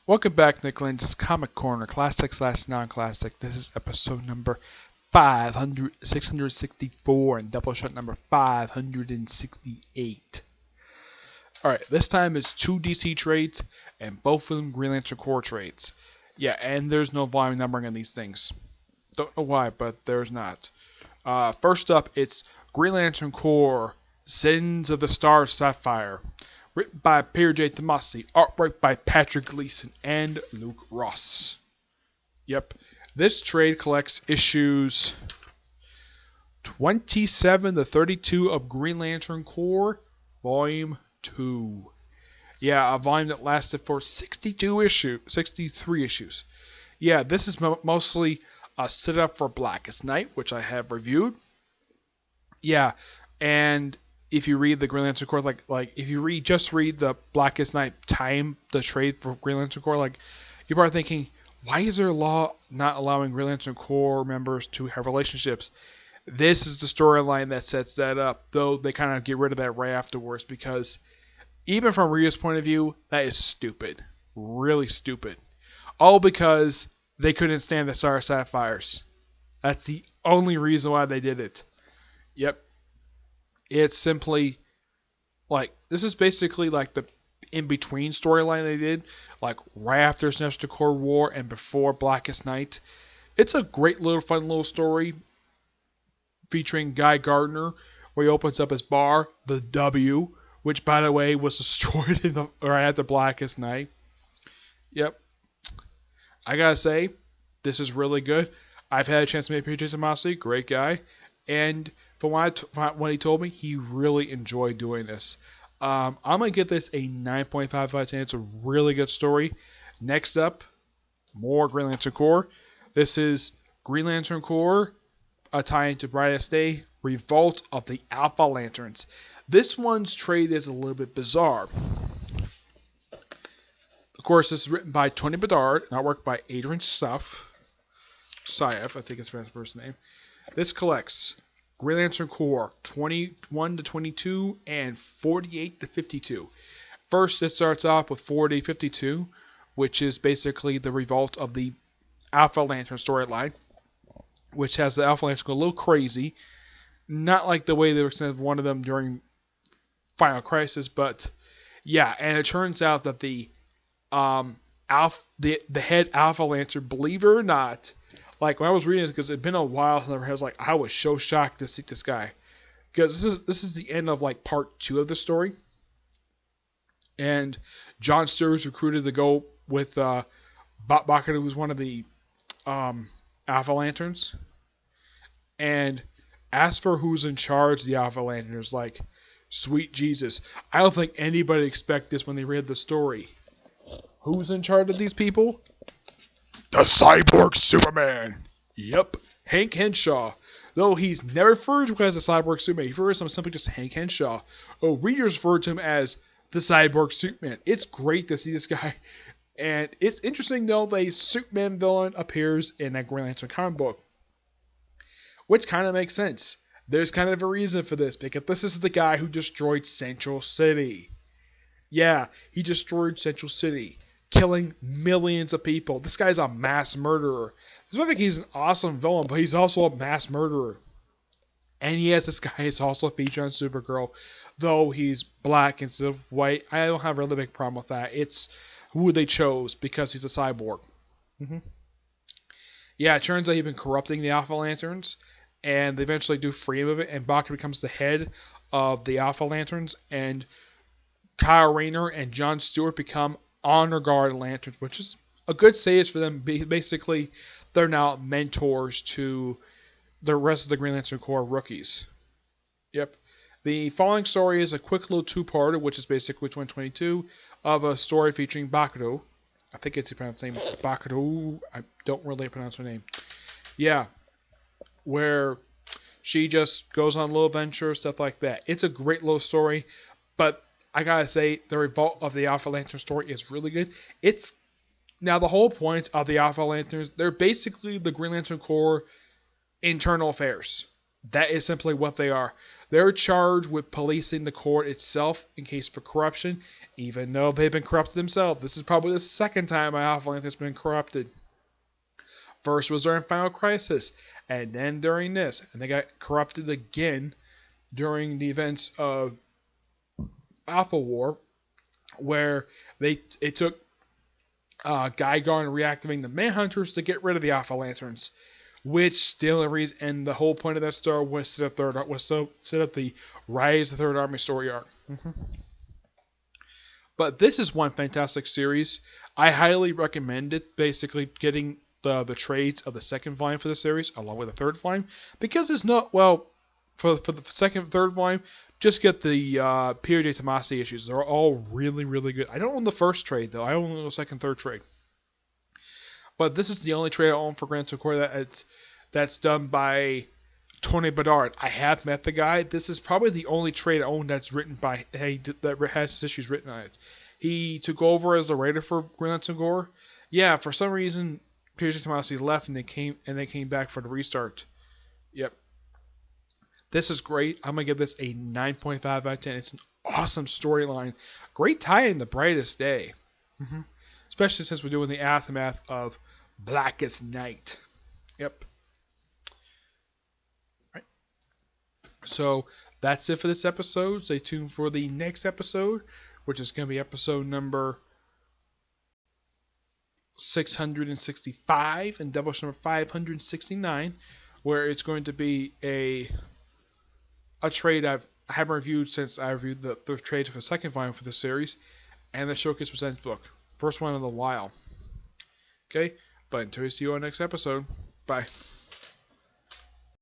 Welcome back, Nick Lenz Comic Corner, classic slash non-classic. This is episode number 664 and Doubleshot number 568. Alright, this time it's two DC trades and both of them Green Lantern Corps trades. Yeah, and there's no volume numbering on these things. Don't know why, but there's not. First up, it's Green Lantern Corps, Sins of the Star Sapphire. Written by Peter J. Tomasi, artwork by Patrick Gleason and Luke Ross. Yep, this trade collects issues 27 to 32 of Green Lantern Corps, Volume 2. Yeah, a volume that lasted for 63 issues. Yeah, this is mostly a setup for Blackest Night, which I have reviewed. Yeah, and if you read the Green Lantern Corps, like if you just read the Blackest Night the trade for Green Lantern Corps, like you're probably thinking, why is there a law not allowing Green Lantern Corps members to have relationships? This is the storyline that sets that up, though they kind of get rid of that right afterwards, because even from Rita's point of view, that is stupid. Really stupid. All because they couldn't stand the Star Sapphires. That's the only reason why they did it. Yep. It's simply, like, this is basically like the in-between storyline they did, like right after Sinestro Corps War and before Blackest Night. It's a great little fun little story featuring Guy Gardner, where he opens up his bar, the W, which by the way was destroyed right after Blackest Night. Yep. I gotta say, this is really good. I've had a chance to meet Peter Tomasi, great guy, and from what he told me, he really enjoyed doing this. I'm going to give this a 9.5 out of 10. It's a really good story. Next up, more Green Lantern Corps. This is Green Lantern Corps, a tie-in to Brightest Day, Revolt of the Alpha Lanterns. This one's trade is a little bit bizarre. Of course, this is written by Tony Bedard, and artwork by Adrian Syaf, I think it's his first name. This collects Green Lantern Corps 21 to 22 and 48 to 52. First, it starts off with 40-52, which is basically the revolt of the Alpha Lantern storyline, which has the Alpha Lantern go a little crazy. Not like the way they were sent one of them during Final Crisis, but yeah, and it turns out that the head Alpha Lantern, believe it or not, like when I was reading this, because it'd been a while since I was like, I was so shocked to see this guy, because this is the end of like part 2 of the story, and John Stewart's recruited to go with Bakado, who's one of the Alpha Lanterns, and asked for who's in charge of the Alpha Lanterns. Like, sweet Jesus, I don't think anybody expected this when they read the story. Who's in charge of these people? The Cyborg Superman! Yep, Hank Henshaw. Though he's never referred to as a Cyborg Superman, he refers to him simply just Hank Henshaw. Oh, readers refer to him as the Cyborg Superman. It's great to see this guy. And it's interesting, though, that a Superman villain appears in a Green Lantern comic book. Which kind of makes sense. There's kind of a reason for this, because this is the guy who destroyed Central City. Yeah, he destroyed Central City, killing millions of people. This guy's a mass murderer. I think he's an awesome villain, but he's also a mass murderer. And yes, this guy is also featured on Supergirl, though he's black instead of white. I don't have a really big problem with that. It's who they chose because he's a cyborg. Yeah, it turns out he's been corrupting the Alpha Lanterns, and they eventually do free him of it, and Baka becomes the head of the Alpha Lanterns, and Kyle Rayner and John Stewart become Honor Guard Lanterns, which is a good stage for them. Basically, they're now mentors to the rest of the Green Lantern Corps rookies. Yep. The following story is a quick little two-parter, which is basically 2022, of a story featuring Bakado. I think it's pronounced name Bakado. I don't really pronounce her name. Yeah. Where she just goes on little adventures, stuff like that. It's a great little story, but I gotta say, the Revolt of the Alpha Lantern story is really good. Now the whole point of the Alpha Lanterns, they're basically the Green Lantern Corps internal affairs. That is simply what they are. They're charged with policing the Corps itself in case of corruption, even though they've been corrupted themselves. This is probably the second time my Alpha Lantern's been corrupted. First was during Final Crisis, and then during this, and they got corrupted again during the events of Alpha War, where it took Guy Garn reactivating the Manhunters to get rid of the Alpha Lanterns, which the only reason and the whole point of that story was set up the Rise of the Third Army story arc. But this is one fantastic series. I highly recommend it. Basically, getting the trades of the second volume for the series along with the third volume, because it's not for the second third volume. Just get the Pierre J. Tomasi issues. They're all really, really good. I don't own the first trade, though. I own the second, third trade. But this is the only trade I own for Grand Corps that's done by Tony Bedard. I have met the guy. This is probably the only trade I own that's written by that has his issues written on it. He took over as the writer for Grand Corps. Yeah, for some reason, Pierre J. Tomasi left and they came back for the restart. Yep. This is great. I'm going to give this a 9.5 out of 10. It's an awesome storyline. Great tie in The Brightest Day. Especially since we're doing the aftermath of Blackest Night. Yep. Right. So, that's it for this episode. Stay tuned for the next episode, which is going to be episode number 665 and Doubleshot number 569, where it's going to be a trade I haven't reviewed since I reviewed the trade for the second volume for this series, and the Showcase Presents book. First one in a while. Okay, but until we see you on the next episode, bye.